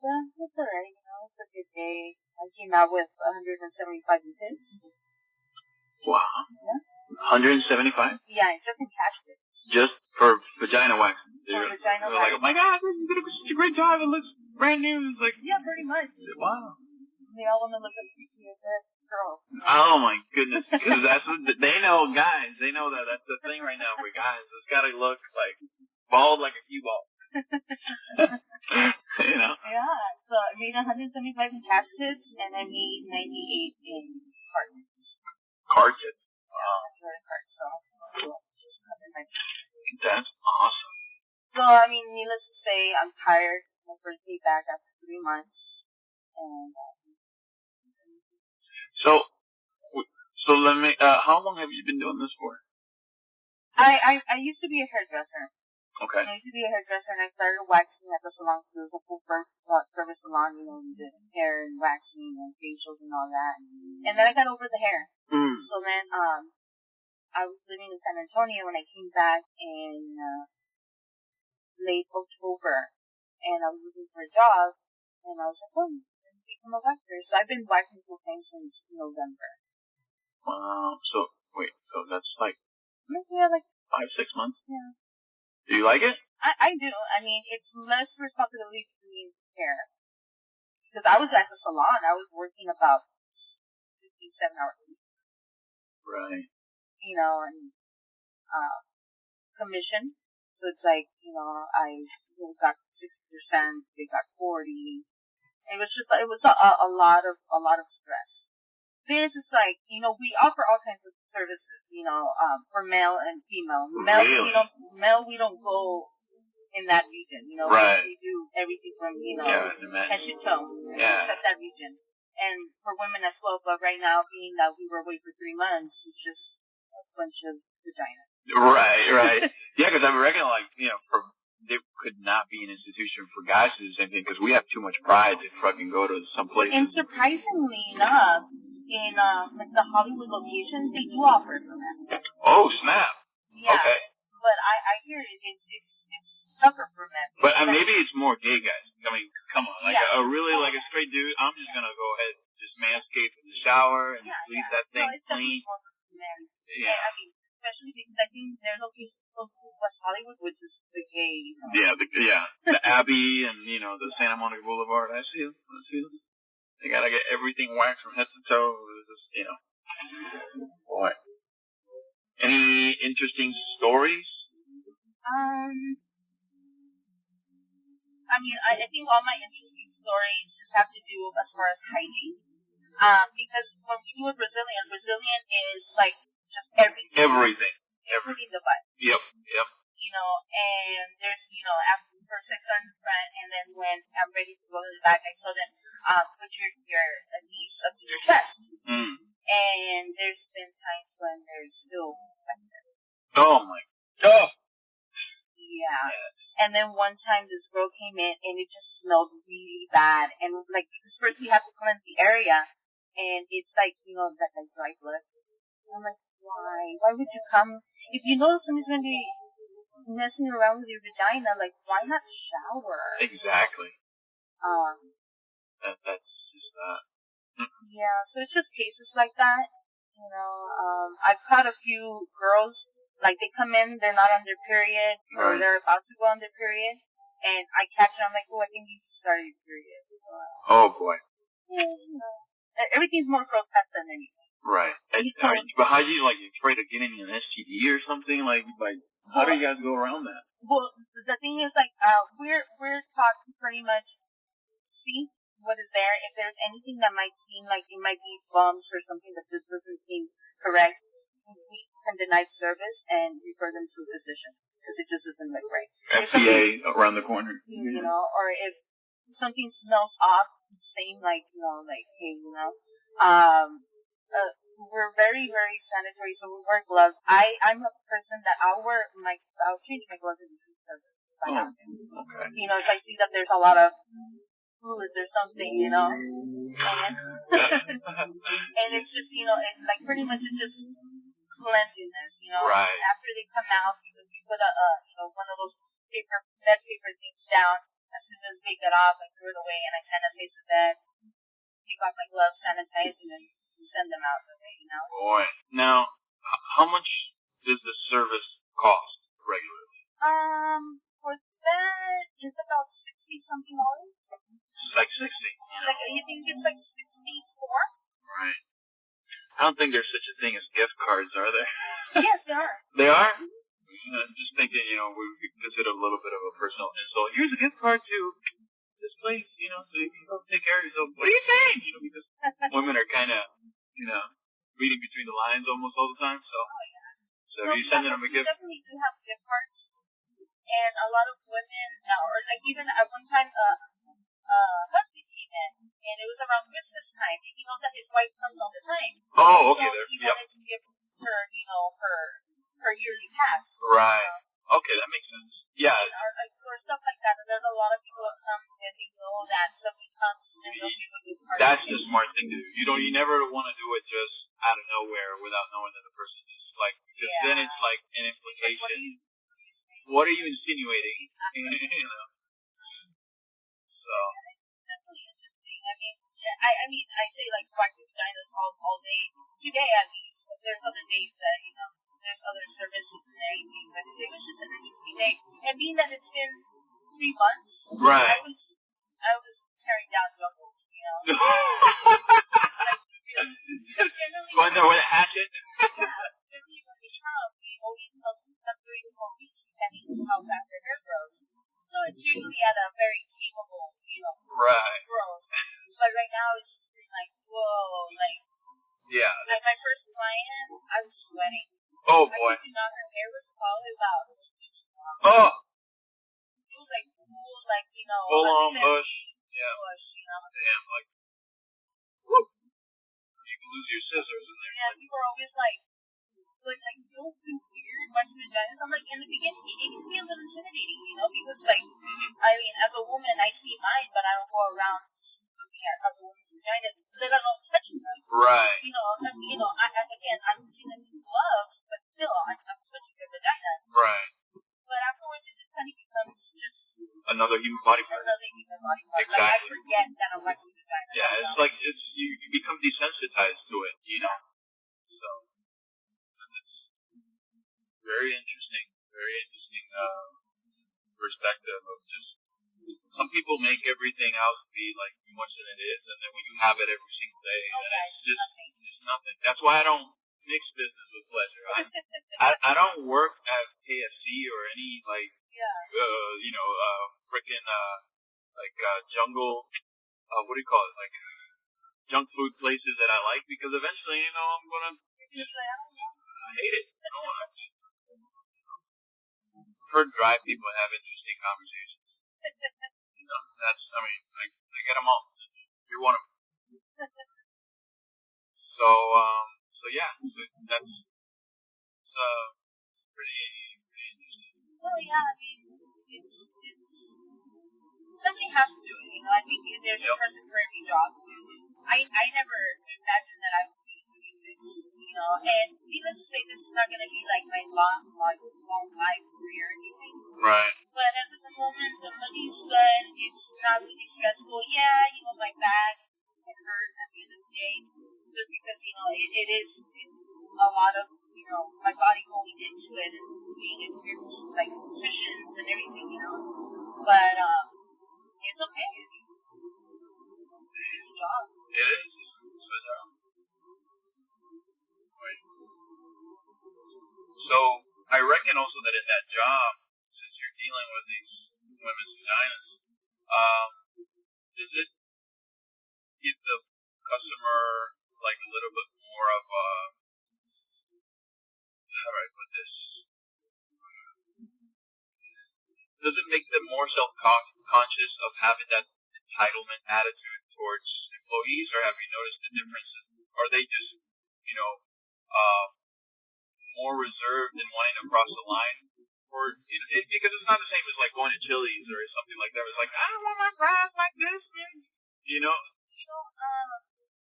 Yeah, it's alright, it's a good day. I came out with 175 units. Wow. Yeah. 175? Yeah, I just encashed it. Just for vagina waxing? For vagina waxing. Like, oh my god, this is going to be such a great job, it looks brand new. It's like, yeah, pretty much. Wow. They all want to look at me as a girl. Oh my goodness, because that's what, they know, guys, they know that's the thing right now for guys. It's got to look like bald like a cue ball. Yeah, so I made 175 in cash kits, and I made 98 in card kits. Card kits? Wow. That's awesome. So, I mean, needless to say, I'm tired. My first day back after 3 months. And, So let me, how long have you been doing this for? I used to be a hairdresser. Okay. I used to be a hairdresser, and I started waxing at the salon. So it was a full service salon, you did hair and waxing and facials and all that. And then I got over the hair. So then, I was living in San Antonio when I came back in late October, and I was looking for a job, and I was like, oh, I'm become a waxer. So I've been waxing full time since November. Wow. So that's like, yeah, like 5-6 months? Yeah. Do you like it? I do. I mean, it's less responsibility to me hair. Because I was at the salon, I was working about 57 hours a week. Right. And commission. So it's like, I got 60%, they got 40. It was a lot of stress. This is like, we offer all kinds of services, for male and female. Really? We don't go in that region, Right. We do everything from, head to toe, except that region. And for women as well, but right now, being that we were away for 3 months, it's just a bunch of vagina. Right. Yeah, because I reckon, there could not be an institution for guys to do the same thing, because we have too much pride to fucking go to some places. And surprisingly enough, in the Hollywood locations, they do offer for men. Oh, snap. Yeah. Okay. But I hear it's tougher for men. But maybe it's more gay guys. I mean, come on. Like a straight dude, I'm just going to go ahead and just manscape in the shower and leave that thing clean. More for men. Yeah. I mean, especially because I think their locations close to West Hollywood, which is the gay. Yeah, the Abbey and, the Santa Monica Boulevard. I see them. They got to get everything waxed from head to toe. It's just, Boy. Any interesting stories? I mean, I think all my interesting stories just have to do as far as hygiene. Because when we do a Brazilian is like just everything. Everything the butt. Yep. And there's, after first I start in the front, and then when I'm ready to go to the back, I tell them, put your knees up to your chest. And there's been times when there's still infected. Oh my God. Yeah. And then one time this girl came in and it just smelled really bad. And like, because first we have to cleanse the area, and it's like, that like dry blood. And I'm like, why? Why would you come? If you know somebody's going to be messing around with your vagina, like, why not shower? Exactly. That's just that. Yeah, so it's just cases like that. I've caught a few girls, like, they come in, they're not on their period, or they're about to go on their period, and I catch them, I'm like, I think you started your period. Oh, boy. Yeah, everything's more grotesque than anything. Right. But how do you, afraid of getting an STD or something? How do you guys go around that? Well, the thing is, we're taught to pretty much see what is there. If there's anything that might seem like it might be bumps or something that just doesn't seem correct, we can deny service and refer them to a physician because it just doesn't look right. FDA around the corner. Or if something smells off, same we're very, very sanitary, so we wear gloves. I'm a person that I'll change my gloves in between service if I have to. Okay. If I see that there's a lot of fluids or something, and and it's just, it's like pretty much it's just cleanliness, Right. After they come out, we put one of those bed paper things down. As soon as they get off, I throw it away, and I sanitize the bed, take off my gloves, sanitize, and then send them out the way, you know? Boy. Now, how much does the service cost regularly? For that, it's about 60 something dollars. It's like 60. Like, you think it's like 64? Right. I don't think there's such a thing as gift cards, are there? Yes, there are. They are? Just thinking, we consider a little bit of a personal insult. Here's a gift card to this place, so you can go take care of yourself. What are you saying? Because women are kind of, reading between the lines almost all the time. So, you're sending them a gift. We definitely do have gift cards, and a lot of women, or like even at one time, husband came in, and it was around Christmas time, and he knows that his wife comes all the time. Oh, okay. So he wanted to give her, her yearly pass. Right. Okay, that makes sense. Yeah. Or stuff like that. And there's a lot of people that come and they know that somebody comes and they'll give a gift card. That's the smart thing to do. You never want to do it just out of nowhere without knowing that the person is like, because then it's like an implication. What are you insinuating? So. That's really interesting. I mean, I say like practice vaginas all day. Today at least, but there's other days that, there's other services and everything, but it was just an interesting day. And being that it's been 3 months, right. I was tearing down jungles, Going there with a hatchet? Generally when we come, we always come during the whole week, depending on how fast their hair grows. So it's usually at a very capable, right. growth. But right now it's just been like, whoa, like, yeah. Like my first client, I was sweating. Oh boy. I kid you not, her hair was probably about 2 inches long. Oh. It was like cool, like, full on bush. Yeah. Bush, Damn, like, whoop. You can lose your scissors in there. Yeah, people are always like, don't feel weird watching vaginas. I'm like, in the beginning, it can be a little intimidating, because like, I mean, as a woman, I see mine, but I don't go around looking at other women's vaginas because I don't touch them. Right. Again, I'm using them in gloves, but still, I'm touching their vagina. Right. But afterwards, it just kind of becomes just another human body part. Another human body part. Exactly. Like, I forget that I'm watching vagina. Yeah, it's like you become desensitized to it, So it's very interesting perspective of just some people make everything out to be like more than it is, and then when you have it every single day, it's just nothing. That's why I don't mix business with pleasure. I don't work at KFC or any freaking jungle, what do you call it, like junk food places that I like, because eventually, I'm gonna I hate it. I don't want to. I've heard dry people have interesting conversations. I get them all. You're one of them. So yeah, that's pretty interesting. Well, yeah, I mean, something has to do it, I think there's a person for every job. I never imagined that I would be doing this, and needless to say, this is not going to be like my long life career or anything. Right. But at the moment, the money's good, it's not really stressful. Yeah, my back can hurt at the end of the day, just because, it is a lot of, my body going into it and being experienced, like, positions and everything, But, it's okay. It's a job. It is. It's a job. Right. So, I reckon also that in that job, since you're dealing with these women's vaginas, does it give the customer like a little bit more of a, how do I put this? Does it make them more self-conscious of having that entitlement attitude towards employees, or have you noticed the differences? Are they just, more reserved and wanting to cross the line? Or because it's not the same as like going to Chili's or something like that. It's like, I don't want my fries like this,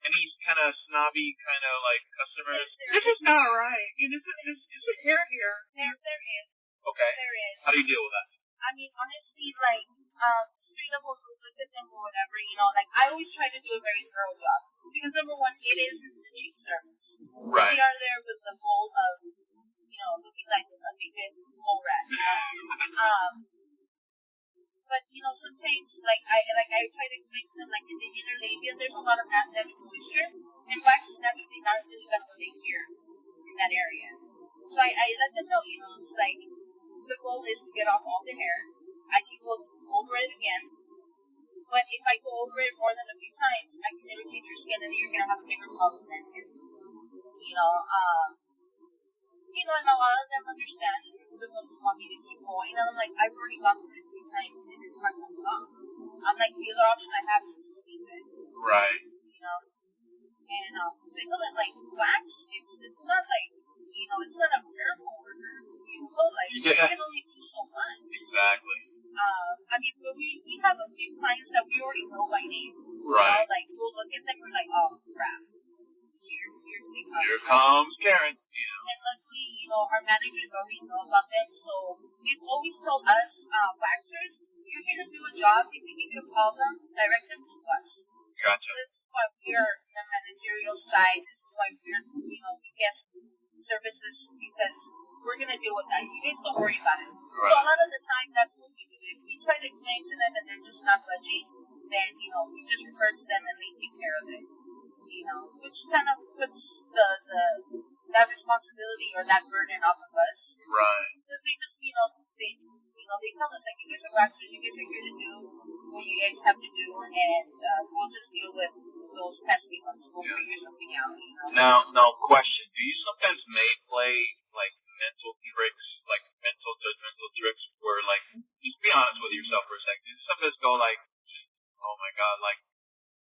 any kind of snobby kind of like customers. This is not right. This is here. There is. Okay. There is. How do you deal with that? I mean, honestly, like, straight up will look at them to do a very thorough job. Because number one, it is a cheap service. Right. We are there with the goal of, looking like a big mole rat. But sometimes I try to explain to them in the inner labia there's a lot of acidic moisture, and wax is naturally not really gonna stay here in that area. So I let them know, the goal is to get off all the hair. I can go over it again, but if I go over it more than a few times, I can irritate your skin, and then you're gonna have a bigger problem than it. And a lot of them understand the ones who want me to keep going, and I'm like, I've already gone through it 3 times, and it's not going to stop. I'm like, the other option I have is to leave it. Right. And they know that, wax, it's not it's not a miracle worker. It can only do so much. Exactly. But we have a few clients that we already know by name. Right. We'll look at them and we're like, oh, crap. Here comes Karen. And luckily, our managers already know about them, so they've always told us, waxers, you're going to do a job, if you give you a problem, direct them to us. Gotcha. This is why we're the managerial side, this is why we're, we get services, because we're going to deal with that. You guys don't worry about it. Right. So a lot of the time, that's what we do. If we try to explain to them and they're just not budging, then, we just refer to them and they take care of it. Which kind of puts that responsibility or that burden off of us. Right. Because they just, they tell us, you guys are waxers, you guys are here to do what you guys have to do, and we'll just deal with those pesky ones. We'll figure something out, Now, question. Do you sometimes play, mental tricks, mental judgmental tricks, where, just be honest with yourself for a second. Do you sometimes go, oh my God,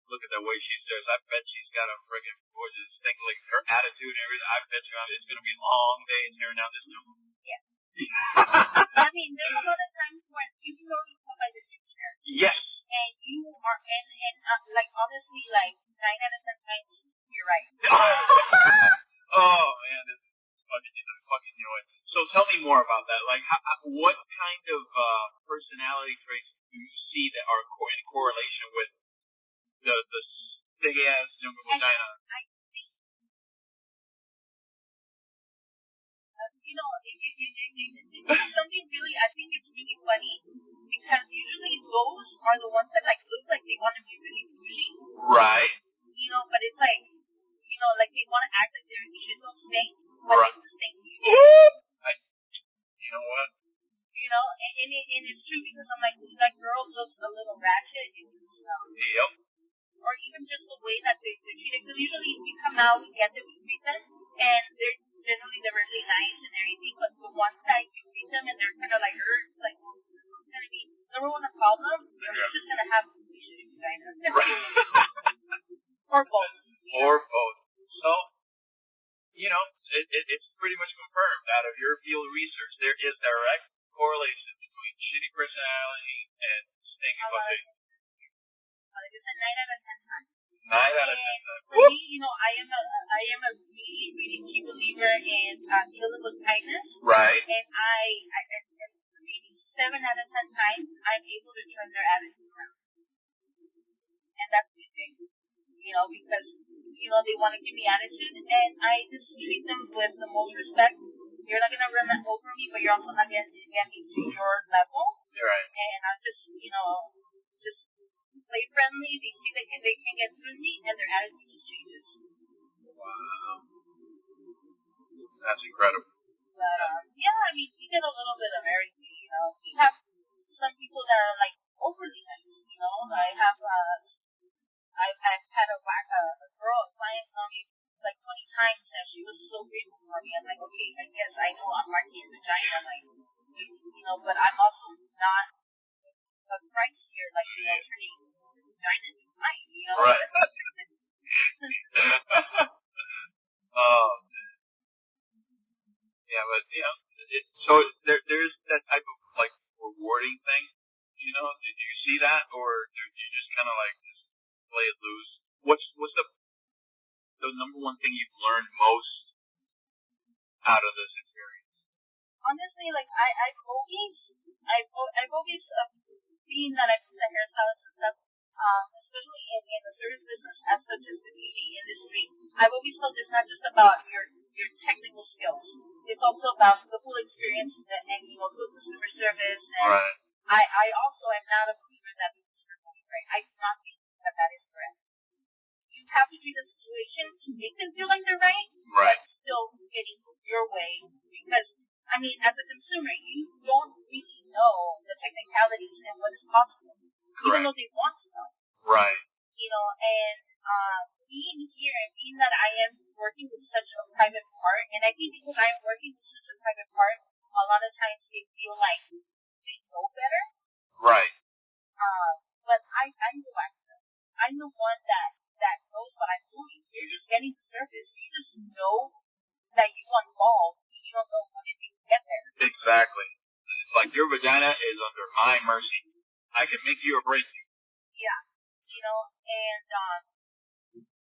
look at the way she says. I bet she's got a friggin' gorgeous thing, her attitude and everything. I bet you it's going to be long days tearing down this room. Yeah. There's a lot of times when you can always come by the picture. Yes. And you are, honestly, 9 out of 10 times, you're right. Oh, man, this is I fucking knew it. So tell me more about that. What kind of personality traits do you see that are in correlation with the big ass jungle vagina? I think, something really, I think it's really funny, because usually those are the ones that look like they want to be really bougie. Right. But it's they want to act like their shit don't stink, but right. It's the stink. You know what? And it's true, because I'm like, that girl looks a little ratchet. Yep. Or even just the way that they're treated. Because usually we come out, we get them, we treat them, and they're generally really nice and everything. But the ones that you treat them and they're kind of hurt, it's gonna be number one a problem, or you're just gonna have a shitty vagina. Or both. Or both. So, it's pretty much confirmed out of your field research. There is direct correlation between shitty personality and stinky pussy. It's a 9 out of 10 times. 9 out of 10 times. For me, I am a really, really key believer in dealing with kindness. Right. And I maybe 7 out of 10 times, I'm able to turn their attitude around. And that's the thing. Because, they want to give me attitude, and I just treat them with the most respect. You're not going to run over me, but you're also not going to get me to your level. You're right. And I'm just, just play friendly. They see they can get through me, and their attitude just changes. Wow. That's incredible. But, you get a little bit of everything, We have some people that are, overly nice, I've had a girl, a client tell me 20 times that she was so grateful for me. I'm like, okay, I guess I know I'm marking a vagina, but I'm also not a Christ here, turning vagina into mine, Right. Yeah, but so there's that type of rewarding thing, Did you see that, or do you just kind of just play it loose? What's the number one thing you've learned most out of this experience? Honestly, I've always seen that I put the hairstylists and stuff, especially in the service business as such as the beauty industry, I've always felt it's not just about your technical skills. It's also about the whole experience and good customer service. And right. I also am not a believer that this is right. I do not think that is correct. You have to treat the situation to make them feel like they're right, right. but still getting your way. Because, I mean, as a consumer, you don't really know the technicalities and what is possible, Correct. even though they want to know. Right. And being here and being that I am working with such a private part, and I think because I am working with such a private part, a lot of times they feel like they know better. Right. But I'm the waxer. I'm the one that knows what I'm doing. You're just getting the service. You just know that you want balls. You don't know what it takes to get there. Exactly. It's like your vagina is under my mercy. I can make you or break you. Yeah.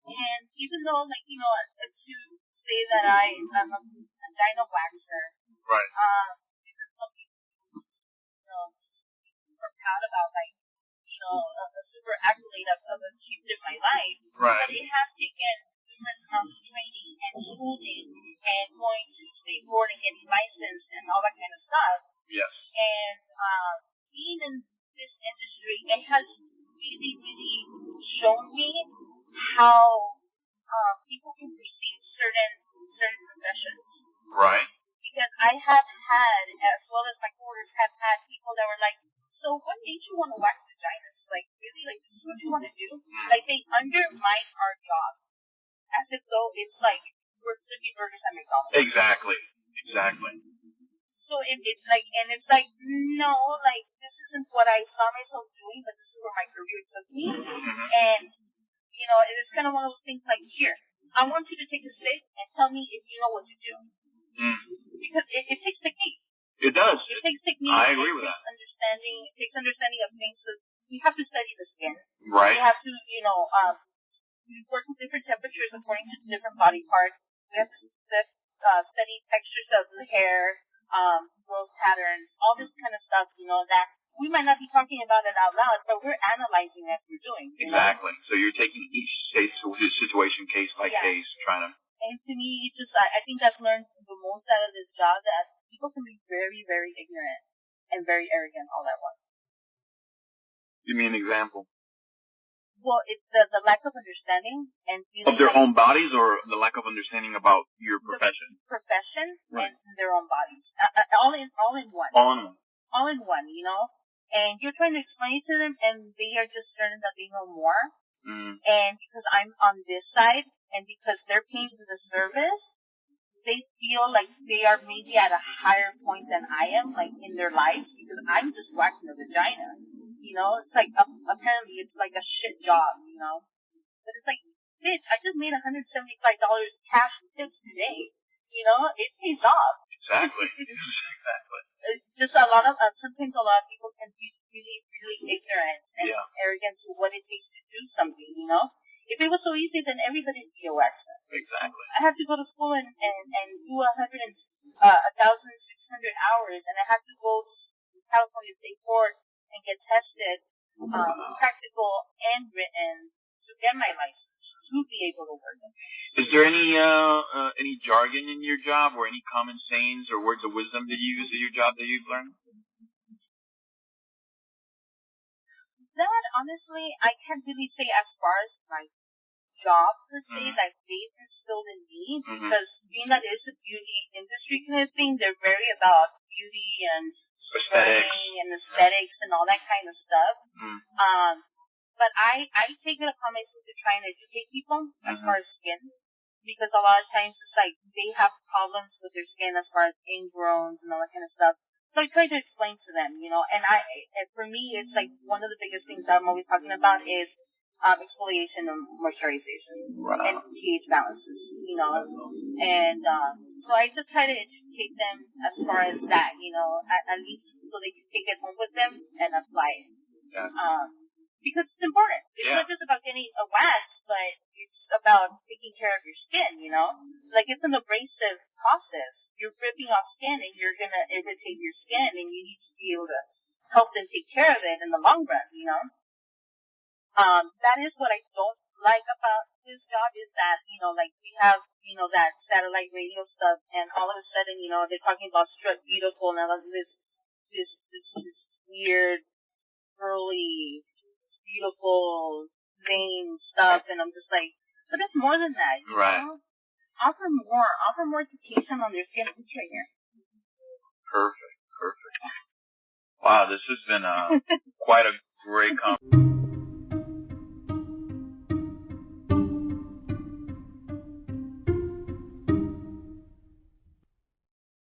And even though, to say that I'm a vagina waxer, right. because some people, are proud about, a super accolade of achieved in my life. Right. But it has taken numerous rounds of training and schooling and going to state board and getting licensed and all that kind of stuff. Yes. And being in this industry, it has really, really shown me how people can perceive certain professions. Right. Because I have had, as well as my coworkers have had, people that were like, so what made you want to wax vaginas? Like, really? Like, this is what you want to do? Like, they undermine our job as if though it's like we're flipping burgers at McDonald's. Exactly. So it's like, no, like, this isn't what I saw myself doing, but this is where my career took me. Mm-hmm. And, it's kind of one of those things like, here, I want you to take a sit and tell me if you know what to do. Mm. Because it takes technique. It does. It takes technique. I agree with that. It takes understanding of things. So you have to study the skin. Right. You have to, work with different temperatures according to different body parts. We have to study textures of the hair, growth patterns, all this kind of stuff, that we might not be talking about it out loud, but we're analyzing as we're doing. Exactly. So you're taking each situation case by case, trying to. And to me, I think I've learned the most out of this job that people can be very, very ignorant and very arrogant all at once. Give me an example. Well, it's the lack of understanding and of their own bodies, or the lack of understanding about your profession. Right. And their own bodies, all in one. All in one, And you're trying to explain to them, and they are just certain that they know more. Mm. And because I'm on this side, and because they're paying for the service, they feel like they are maybe at a higher point than I am, like in their lives, because I'm just waxing the vagina. It's like, apparently it's like a shit job, But it's like, bitch, I just made $175 cash tips today. It pays off. Exactly. Exactly. It's just sometimes a lot of people can be really, really ignorant and arrogant to what it takes to do something, If it was so easy, then everybody would be a waxer. Exactly. I have to go to school and do 1,600 hours, and I have to go to California State Board and get tested, practical and written, to get my license, to be able to work. Is there any jargon in your job, or any common sayings or words of wisdom that you use in your job that you've learned? That, honestly, I can't really say as far as my job, per se, that they've instilled in me, because being that it's a beauty industry kind of thing, they're very about beauty and aesthetics and all that kind of stuff. But I take it upon myself to try and educate people as far as skin, because a lot of times it's like they have problems with their skin as far as ingrowns and all that kind of stuff. So I try to explain to them, and for me, it's like one of the biggest things I'm always talking about is exfoliation and moisturization and pH balances, and so I just try to educate them as far as that, at least so they can take it home with them and apply it. Because it's important. It's not just about getting a wax, but it's about taking care of your skin, Like, it's an abrasive process. You're ripping off skin, and you're going to irritate your skin, and you need to be able to help them take care of it in the long run, That is what I don't like about this job is that, like we have, that satellite radio stuff, and all of a sudden, they're talking about strut beautiful and all of this weird, curly, beautiful, vein stuff, and I'm just like, but it's more than that, you know? Offer more education on their skin here. Perfect. Wow, this has been quite a great conversation.